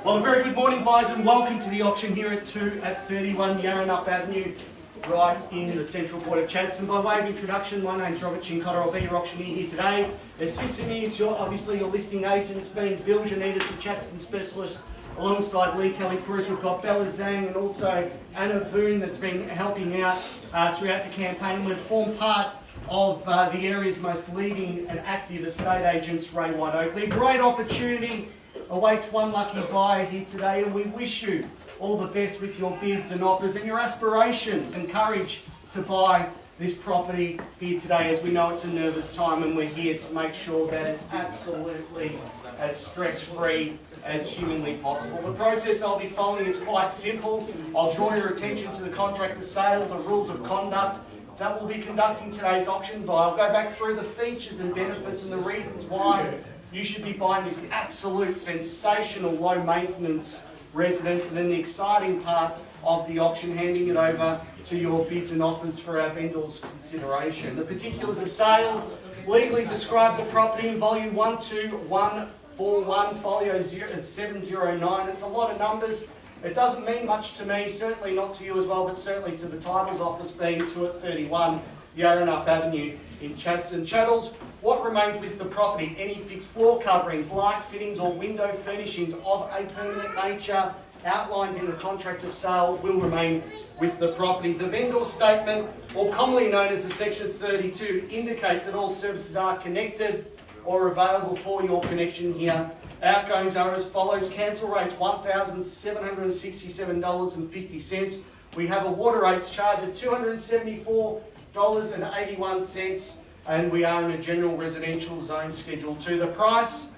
Well, a very good morning, buyers, and welcome to the auction here at 31 Yarrinup Avenue, right in the central port of Chadstone. By way of introduction, my name's Robert Chincotta. I'll be your auctioneer here today. Assisting me is obviously your listing agents, being Bill Janitas, the Chadstone specialist, alongside Lee Kelly Cruz. We've got Bella Zhang and also Anna Voon that's been helping out throughout the campaign. We've formed part of the area's most leading and active estate agents, Ray White Oakleigh. Great opportunity awaits one lucky buyer here today, and we wish you all the best with your bids and offers and your aspirations and courage to buy this property here today, as we know it's a nervous time and we're here to make sure that it's absolutely as stress-free as humanly possible. The process I'll be following is quite simple. I'll draw your attention to the contractor sale, the rules of conduct that we'll be conducting today's auction by. I'll go back through the features and benefits and the reasons why you should be buying this absolute sensational low maintenance residence, and then the exciting part of the auction, handing it over to your bids and offers for our vendors' consideration. The particulars of sale: legally describe the property in volume 12141, folio 709. It's a lot of numbers. It doesn't mean much to me, certainly not to you as well, but certainly to the titles office, being 2 at 31 Yarrinup Avenue in Chadstone. Chattels, what remains with the property? Any fixed floor coverings, light fittings or window furnishings of a permanent nature outlined in the contract of sale will remain with the property. The vendor statement, or commonly known as the Section 32, indicates that all services are connected or available for your connection here. Outgoings are as follows: cancel rates $1,767.50. We have a water rates charge of $274.81, and we are in a general residential zone Schedule 2. The price,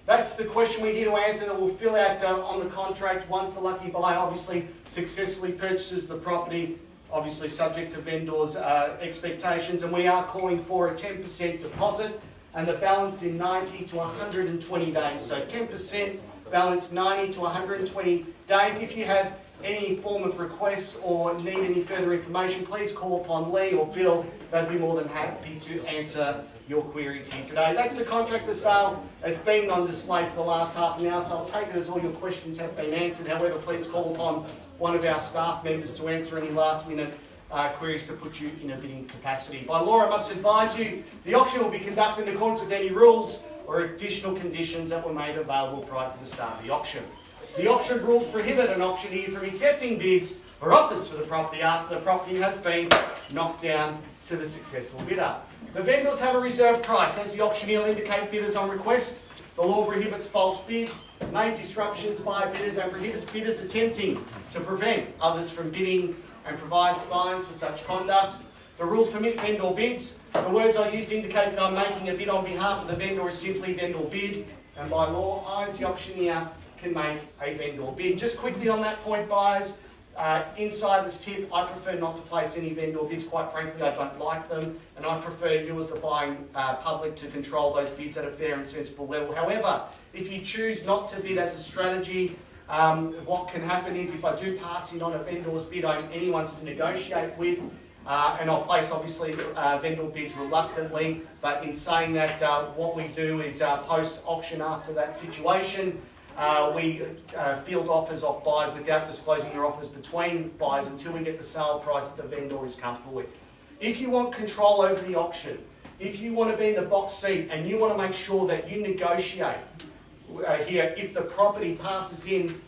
that's the question we're here to answer, that we'll fill out on the contract once the lucky buyer obviously successfully purchases the property, obviously subject to vendors' expectations, and we are calling for a 10% deposit and the balance in 90 to 120 days. So 10% balance 90 to 120 days. If you have any form of requests or need any further information, please call upon Lee or Bill. They'd be more than happy to answer your queries here today. That's the contractor sale. It's been on display for the last half an hour, so I'll take it as all your questions have been answered. However, please call upon one of our staff members to answer any last minute queries to put you in a bidding capacity. By law, I must advise you, the auction will be conducted in accordance with any rules or additional conditions that were made available prior to the start of the auction. The auction rules prohibit an auctioneer from accepting bids or offers for the property after the property has been knocked down to the successful bidder. The vendors have a reserve price. As the auctioneer will indicate bidders on request, the law prohibits false bids, made disruptions by bidders, and prohibits bidders attempting to prevent others from bidding, and provides fines for such conduct. The rules permit vendor bids. The words I use to indicate that I'm making a bid on behalf of the vendor is simply vendor bid, and by law, I as the auctioneer can make a vendor bid. Just quickly on that point, buyers, insider's tip, I prefer not to place any vendor bids. Quite frankly, I don't like them, and I prefer you as the buying public to control those bids at a fair and sensible level. However, if you choose not to bid as a strategy, what can happen is, if I do pass in on a vendor's bid anyone's to negotiate with, and I'll place obviously vendor bids reluctantly, but in saying that, what we do is post-auction after that situation, we field offers off buyers without disclosing your offers between buyers until we get the sale price that the vendor is comfortable with. If you want control over the auction, if you want to be in the box seat and you want to make sure that you negotiate here, if the property passes in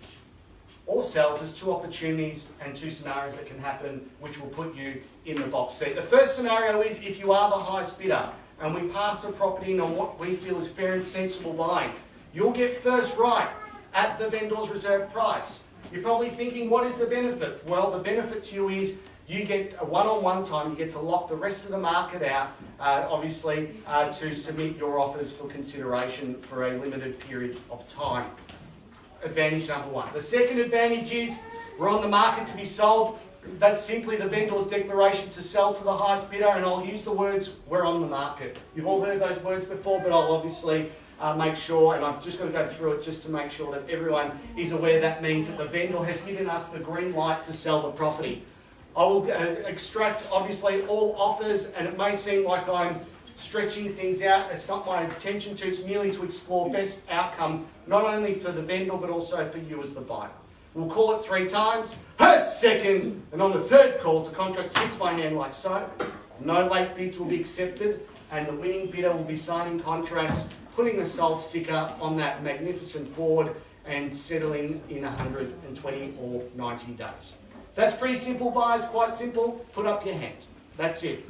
or sells, there's two opportunities and two scenarios that can happen which will put you in the box seat. The first scenario is if you are the highest bidder and we pass the property in on what we feel is fair and sensible buying, you'll get first right at the vendor's reserve price. You're probably thinking, what is the benefit? Well, the benefit to you is You get a one-on-one time, you get to lock the rest of the market out, obviously, to submit your offers for consideration for a limited period of time. Advantage number one. The second advantage is we're on the market to be sold. That's simply the vendor's declaration to sell to the highest bidder, and I'll use the words, we're on the market. You've all heard those words before, but I'll obviously make sure, and I'm just going to go through it just to make sure that everyone is aware that means that the vendor has given us the green light to sell the property. I will extract, obviously, all offers, and it may seem like I'm stretching things out. It's not my intention to, it's merely to explore best outcome, not only for the vendor, but also for you as the buyer. We'll call it 3 times, her second, and on the third call, the contract hits my hand like so. No late bids will be accepted, and the winning bidder will be signing contracts, putting the sold sticker on that magnificent board, and settling in 120 or 90 days. That's pretty simple, buyers, quite simple. Put up your hand. That's it.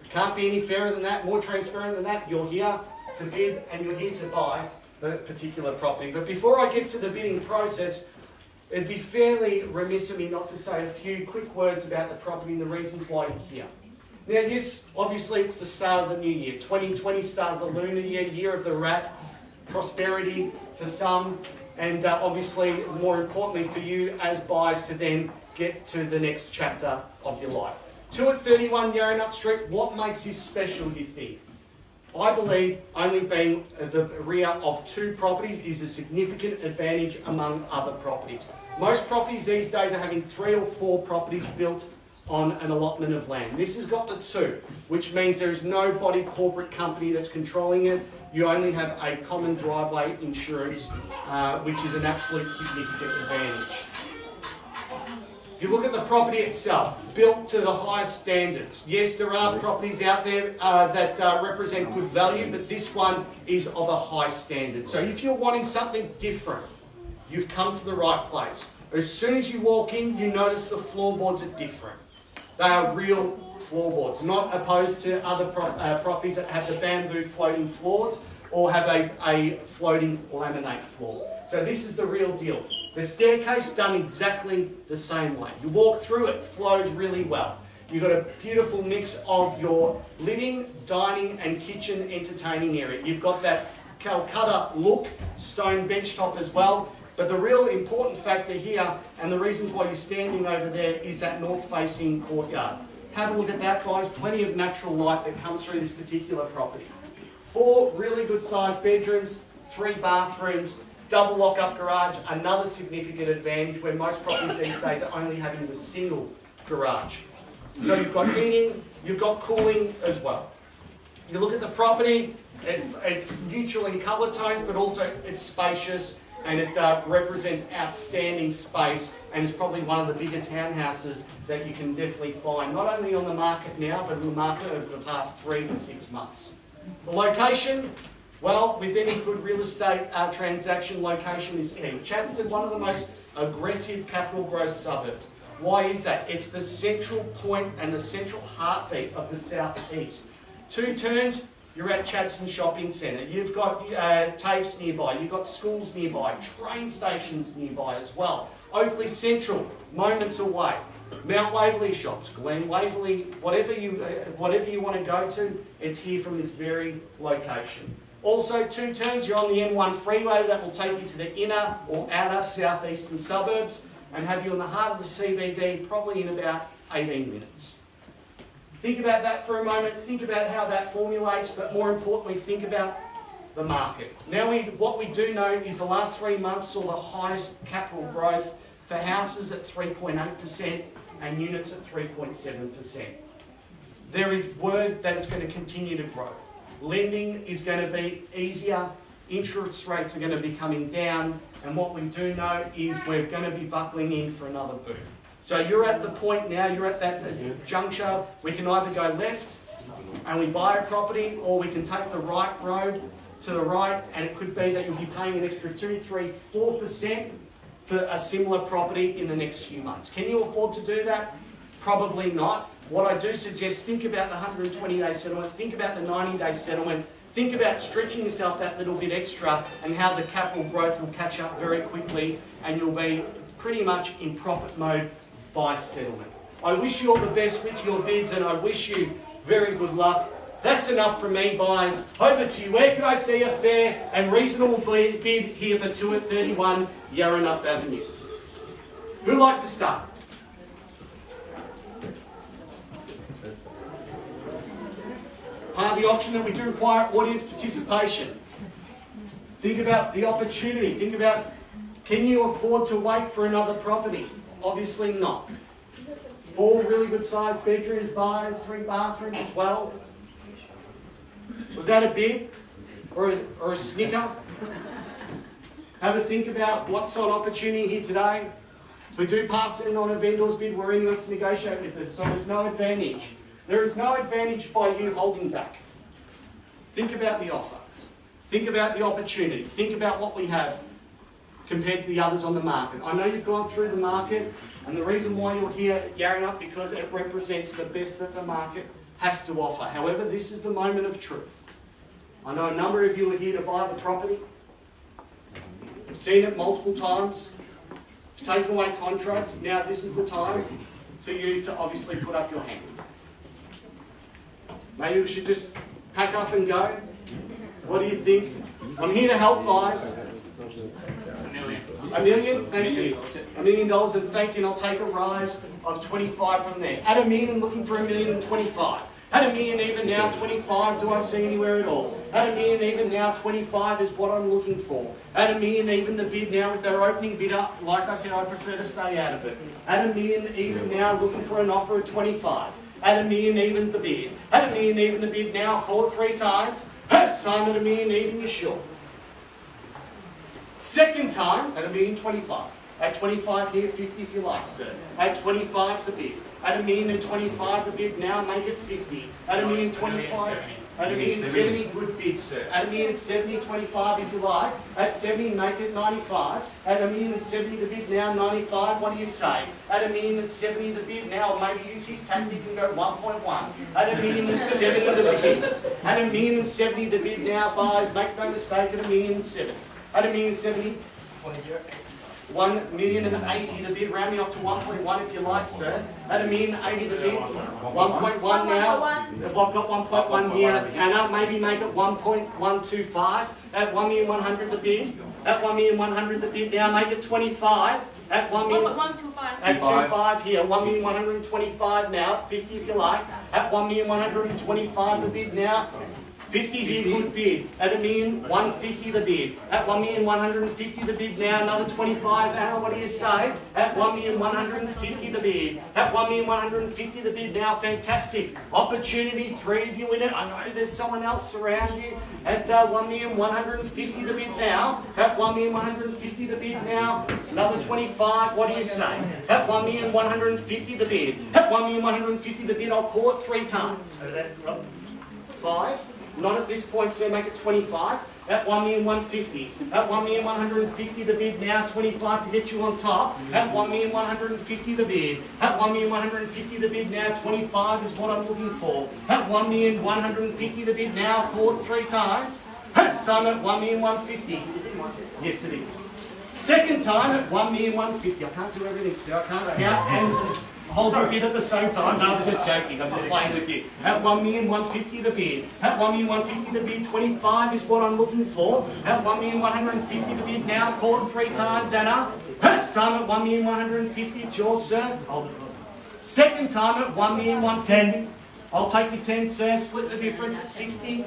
It can't be any fairer than that, more transparent than that. You're here to bid and you're here to buy the particular property. But before I get to the bidding process, it'd be fairly remiss of me not to say a few quick words about the property and the reasons why you're here. Now, yes, obviously it's the start of the new year. 2020 started the lunar year, year of the rat, prosperity for some, and obviously, more importantly for you as buyers to then get to the next chapter of your life. 2 at 31 Yarrinup Street, what makes this special, you think? I believe only being the rear of 2 properties is a significant advantage among other properties. Most properties these days are having 3 or 4 properties built on an allotment of land. This has got the 2, which means there is no body corporate company that's controlling it. You only have a common driveway insurance, which is an absolute significant advantage. You look at the property itself, built to the highest standards. Yes, there are properties out there that represent good value, but this one is of a high standard. So if you're wanting something different, you've come to the right place. As soon as you walk in, you notice the floorboards are different. They are real floorboards, not opposed to other properties that have the bamboo floating floors or have a floating laminate floor. So this is the real deal. The staircase done exactly the same way. You walk through, it flows really well. You've got a beautiful mix of your living, dining and kitchen entertaining area. You've got that Calcutta look, stone bench top as well. But the real important factor here, and the reasons why you're standing over there, is that north-facing courtyard. Have a look at that, guys. Plenty of natural light that comes through this particular property. 4 really good-sized bedrooms, 3 bathrooms, double lock-up garage, another significant advantage where most properties these days are only having the single garage. So you've got heating, you've got cooling as well. You look at the property, it's neutral in colour tones, but also it's spacious, and it represents outstanding space, and is probably one of the bigger townhouses that you can definitely find, not only on the market now, but in the market over the past 3 to 6 months. The location, well, with any good real estate transaction, location is key. Chadstone, one of the most aggressive capital growth suburbs. Why is that? It's the central point and the central heartbeat of the southeast. 2 turns, you're at Chadstone Shopping Centre. You've got TAFEs nearby. You've got schools nearby. Train stations nearby as well. Oakleigh Central, moments away. Mount Waverley shops, Glen Waverley, whatever you want to go to, it's here from this very location. Also, 2 turns, you're on the M1 freeway that will take you to the inner or outer southeastern suburbs and have you in the heart of the CBD probably in about 18 minutes. Think about that for a moment, think about how that formulates, but more importantly, think about the market. Now, what we do know is the last 3 months saw the highest capital growth for houses at 3.8% and units at 3.7%. There is word that it's going to continue to grow. Lending is going to be easier, interest rates are going to be coming down, and what we do know is we're going to be buckling in for another boom. So you're at the point now, you're at that juncture, we can either go left and we buy a property, or we can take the right road to the right, and it could be that you'll be paying an extra 2, 3, 4% for a similar property in the next few months. Can you afford to do that? Probably not. What I do suggest, think about the 120-day settlement, think about the 90-day settlement, think about stretching yourself that little bit extra and how the capital growth will catch up very quickly, and you'll be pretty much in profit mode by settlement. I wish you all the best with your bids and I wish you very good luck. That's enough from me, buyers. Over to you. Where can I see a fair and reasonable bid here for 2 at 31 Yarrinup Avenue? Who'd like to start? Part of the auction that we do require audience participation. Think about the opportunity. Think about, can you afford to wait for another property? Obviously not. 4 really good sized bedrooms, buyers, 3 bathrooms as well. Was that a bid or a snicker? Have a think about what's on opportunity here today. If we do pass it on a vendor's bid, we're in to negotiate with us, so there's no advantage. There is no advantage by you holding back. Think about the offer. Think about the opportunity. Think about what we have compared to the others on the market. I know you've gone through the market, and the reason why you're here at Yarrinup because it represents the best that the market has to offer. However, this is the moment of truth. I know a number of you are here to buy the property. I've seen it multiple times. You've taken away contracts. Now this is the time for you to obviously put up your hand. Maybe we should just pack up and go. What do you think? I'm here to help, guys. $1 million? Thank you. $1 million and thank you, and I'll take a rise of 25 from there. At $1 million, looking for $1 million and 25. At $1 million even now, 25, do I see anywhere at all? At $1 million even now, 25 is what I'm looking for. At $1 million even the bid now with their opening bidder, like I said, I prefer to stay out of it. At $1 million even now, looking for an offer of 25. At $1 million even the bid. At $1 million even the bid now, call it 3 times. First time at $1 million even, you're short. Second time at $1 million 25. At 25 here, 50 if you like, sir. At 25's the bid. At $1 million and 25 the bid now, make it 50. At $1 million 25. At $1 million 70, good bid, sir. At $1 million 70, 25 if you like. At 70, make it 95. At $1 million and 70 the bid now, 95. What do you say? At $1 million and 70 the bid now, maybe use his tactic and go 1.1. At $1 million and 70 the bid. At $1 million and 70 the bid now, buyers, make no mistake. At $1 million and 70. At $1 million and 70. 1 million and 80 the bid, rounding up to 1.1 if you like, sir. At $1 million 80 the bid, 1.1 now. I've got 1.1 here. Anna, maybe make it 1.125. At 1,100,000 the bid. At 1,100,000 the bid now, make it 25. At 1,125. At 25 here, 1,125 now, 50 if you like. At 1,125 the bid now. 50 here, good bid. At $1 million, 150 the bid. At $1 million, 150 the bid now, another 25. Anna, what do you say? At $1 million, 150 the bid. At $1 million, 150 the bid now, fantastic. Opportunity, 3 of you in it. I know there's someone else around you. At $1 million, 150 the bid now. At $1 million, 150 the bid now, another 25. What do you say? At $1 million, 150 the bid. At $1 million, 150 the bid, I'll call it 3 times. 5. Not at this point, sir, make it 25. At 1,150,000. At 1,150,000 the bid now, 25 to get you on top. At 1,150,000 the bid. At 1,150,000 the bid now, 25 is what I'm looking for. At 1,150,000 the bid now, call it 3 times. First time at 1,150,000. Yes, it is. Second time at 1,150,000. I can't do everything, sir. I can't count and hold your bid at the same time. No, I'm just joking. I'm just playing with you. At 1,150,000 the bid. At 1,150,000 the bid, 25 is what I'm looking for. At 1,150,000 the bid now, call it 3 times, Anna. First time at 1,150,000, it's yours, sir. Second time at 1,150,000. I'll take your 10, sir. Split the difference at 60.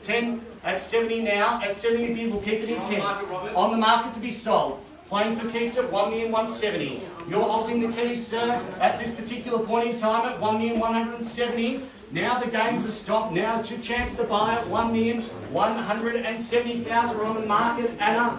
10 at 70 now. At 70 the bid, we'll keep it in 10. On the market to be sold. Playing for keeps at 1,170,000. You're holding the keys, sir, at this particular point in time at 1,170,000. Now the games are stopped. Now it's your chance to buy at 1,170,000. We're on the market. Anna,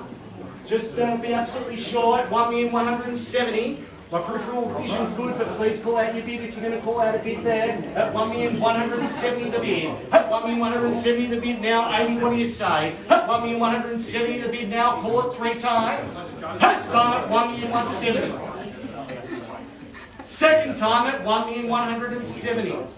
just be absolutely sure at 1,170,000. My peripheral vision's good, but please call out your bid if you're going to call out a bid there. At 1,170,000 the bid. At 1,170,000 the bid now. 80, what do you say? At 1,170,000 the bid now. Call it 3 times. First time at 1,170,000. Second time at 1,170,000.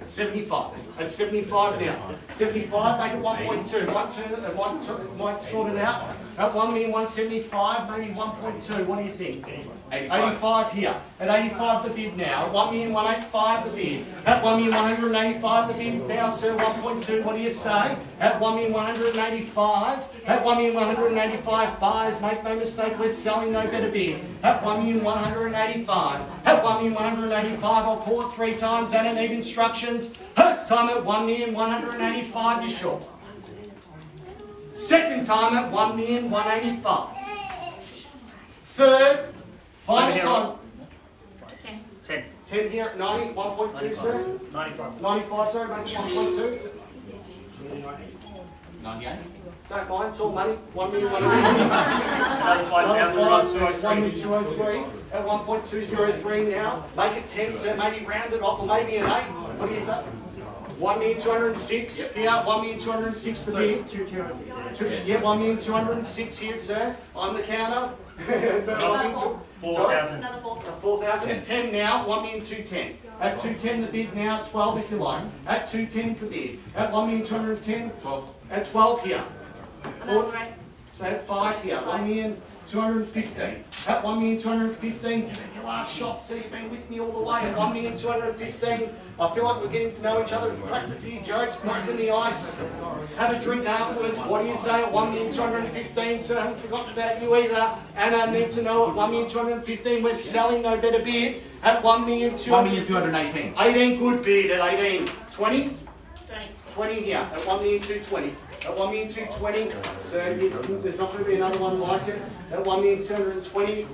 75. At 75 now. 75, make it 1.2. Might sort it out. At 1,175,000, maybe 1.2. What do you think? 85 here. At 85 the bid now. At 1,185 the bid. At 1,185 the bid now, sir. 1.2. What do you say? At 1,185. At 1,185 buyers, make no mistake, we're selling no better bid. At 1,185. At 1,185, I'll call it 3 times. I don't need instructions. First time at 1,185, you're sure. Second time at 1,185. Third, final time. 10. 10 here at 90, 1.2, sir. 95. 95, sorry, make it 1.2. 98. Don't mind, it's all money. 1,185. Another 5,000. 1,203 at 1.203 now. Make it 10, sir. Maybe round it off, or maybe an 8. What do you say? 1,206 here. 1,206 the bid. Yeah, 1,206 here, sir. On the counter. 4,000. 4,010 now. 1,210. At 210 the bid now. 12 if you like. At 210's the bid. At 1,210. 12. At 12 here. Say at 5 here. 1,215. At 1,215. Your last shot, so you've been with me all the way. At 1,215. I feel like we're getting to know each other. We've cracked a few jokes, put in the ice. Have a drink afterwards. What do you say at 1,215? So I haven't forgotten about you either. And I need to know at 1,215. We're selling no better bid. At 1,218. 18 good bid at 18. 20? 20 here. At 1,220. At 1,220, so there's not going to be another one like it. At 1,220,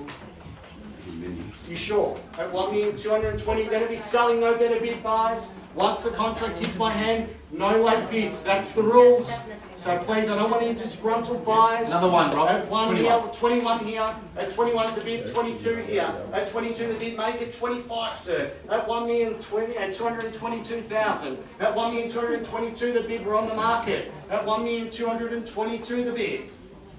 you sure? At 1,220, you're going to be selling no better bid buys. Once the contract hits my hand, no late bids. That's the rules. So please, I don't want any disgruntled buyers. Another one, Rob. At 1 here, 21 here. At 21's the bid, 22 here. At 22 the bid, make it 25, sir. At 1,020,000, at 222,000. At 1,222 the bid, we're on the market. At 1,222 the bid.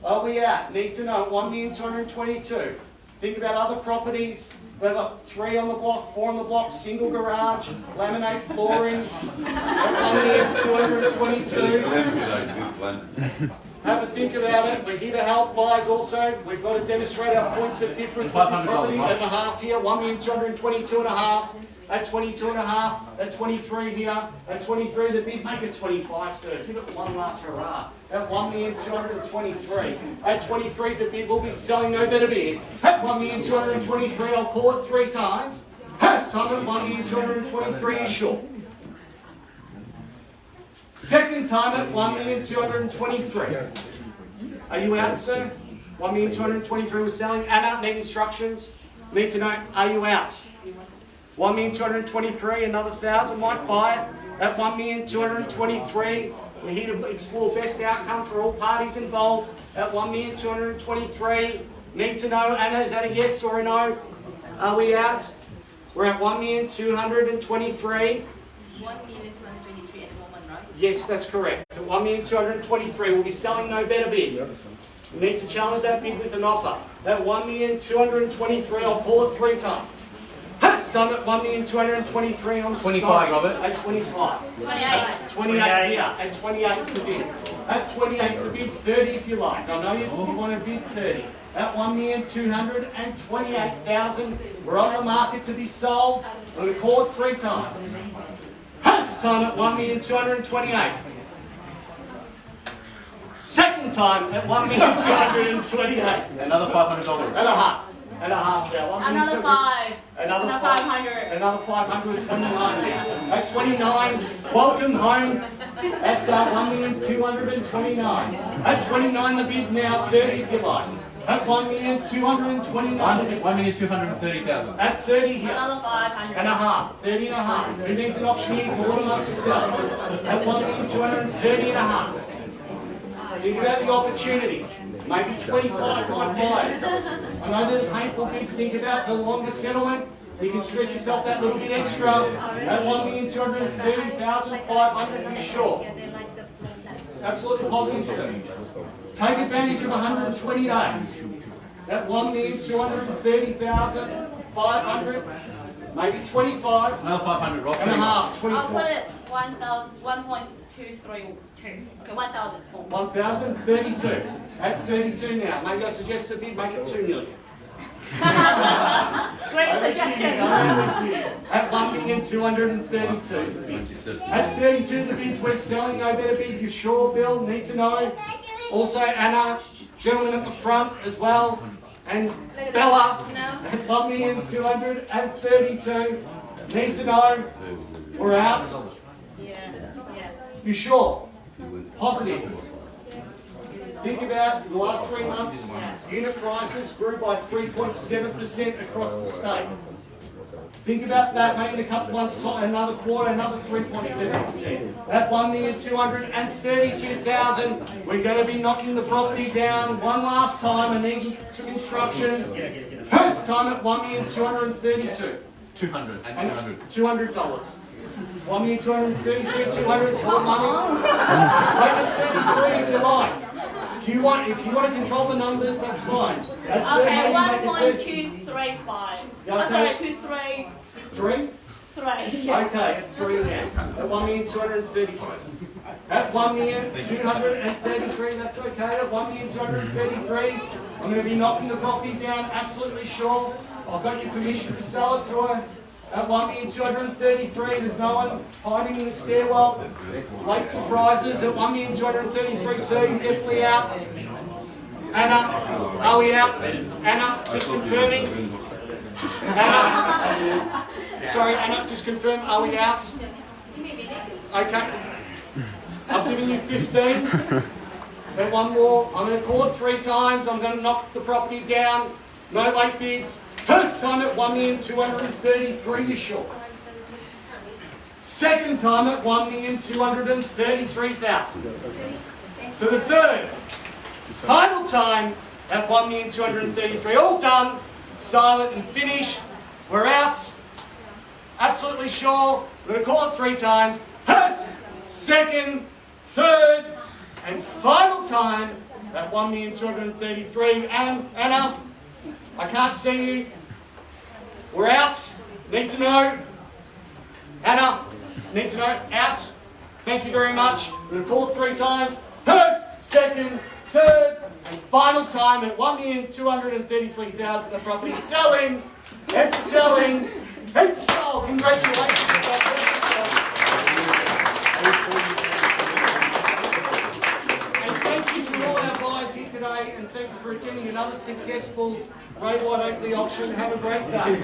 Are we at? Need to know. 1,222. Think about other properties. We've got 3 on the block, 4 on the block, single garage, laminate flooring. At 1,222. Have a think about it. We're here to help buyers also. We've got to demonstrate our points of difference with this property. And a half here, 1,222.5. At 22.5. At 23 here. At 23 the bid, make it 25, sir. Give it one last hurrah. At 1,223. At 23's the bid, we'll be selling no better bid. At 1,223, I'll call it 3 times. First time at 1,223 is short. Second time at 1,223. Are you out, sir? 1,223 was selling. I'm out, need instructions. Need to know, are you out? 1,223, another 1,000 might buy it. At 1,223, we're here to explore best outcome for all parties involved. At 1,223, need to know, Anna, is that a yes or a no? Are we out? We're at 1,223. 1,223 at the moment, right? Yes, that's correct. At 1,223, we'll be selling no better bid. We need to challenge that bid with an offer. At 1,223, I'll call it 3 times. First time at 1,223 on 25, Robert. At 25. 28. At 28 here. At 28's the bid. At 28's the bid, 30 if you like. I know you want to bid 30. At 1,228,000, we're on the market to be sold. I'm going to call it 3 times. First time at 1,228. Second time at 1,228. Another $500. And a half. And a half now. Another 5. Another 500. Another 500, 29 now. At 29, welcome home. At 1,229. At 29 the bid now, 30 if you like. At 1,229. 1,230,000. At 30 here. Another 500. And a half, 30 and a half. Who needs an auctioneer? Call them up yourself. At 1,230 and a half. Think about the opportunity. Maybe 25 might buy it. I know they're the painful bids. Think about the longer settlement. You can stretch yourself that little bit extra. At 1,230,500, you sure? Absolutely positive, sir. Take advantage of 120 days. At 1,230,500. maybe 25 Another 500, Rob. and a half, I'll 24. put it 1,232. Okay, 1,000. 1,032. At 32 now. Maybe I suggest a bid, make it 2 million. Great suggestion. At 1,232,000. At 32 the bids we're selling, no better bid. You sure, Bill? Need to know. Also Anna, gentleman at the front as well, and Bella at 1,232,000. Need to know. We're out. Yeah. You sure? Positive. Think about the last 3 months, unit prices grew by 3.7% across the state. Think about that, maybe in a couple months' time, another quarter, another 3.7%. At 1,232,000, we're going to be knocking the property down one last time. I need some instructions. First time at 1,232,000. 200 and 200. $200. 1,232,000, 200 is a lot of money. Make it 33 if you like. If you want to control the numbers, that's fine. Okay, 1.235. Yeah, Oh, sorry, okay. 233. 3? 3. Okay, at 3 now. At 1,233,000. At 1,233,000, that's okay. At 1,233,000, I'm going to be knocking the property down, absolutely sure. I've got your permission to sell it to her. At 1,233,000, there's no one hiding in the stairwell. Late surprises at 1,233,000, sir, you're definitely out. Anna, are we out? Anna, just confirming. Anna, sorry, Anna, just confirm, are we out? Okay. I've given you 15. Then one more. I'm going to call it 3 times. I'm going to knock the property down. No late bids. First time at 1,233,000, you sure? Second time at 1,233,000. For the third, final time at 1,233,000. All done, silent and finished. We're out. Absolutely sure. We're going to call it 3 times. First, second, third, and final time at 1,233,000. And Anna, I can't see you. We're out. Need to know. Anna, need to know. Out. Thank you very much. We're going to call it 3 times. First, second, third, and final time at 1,233,000. The property selling. It's selling. It's sold. Congratulations. And thank you to all our buyers here today, and thank you for attending another successful Roadwide Oakleigh auction. Have a great day.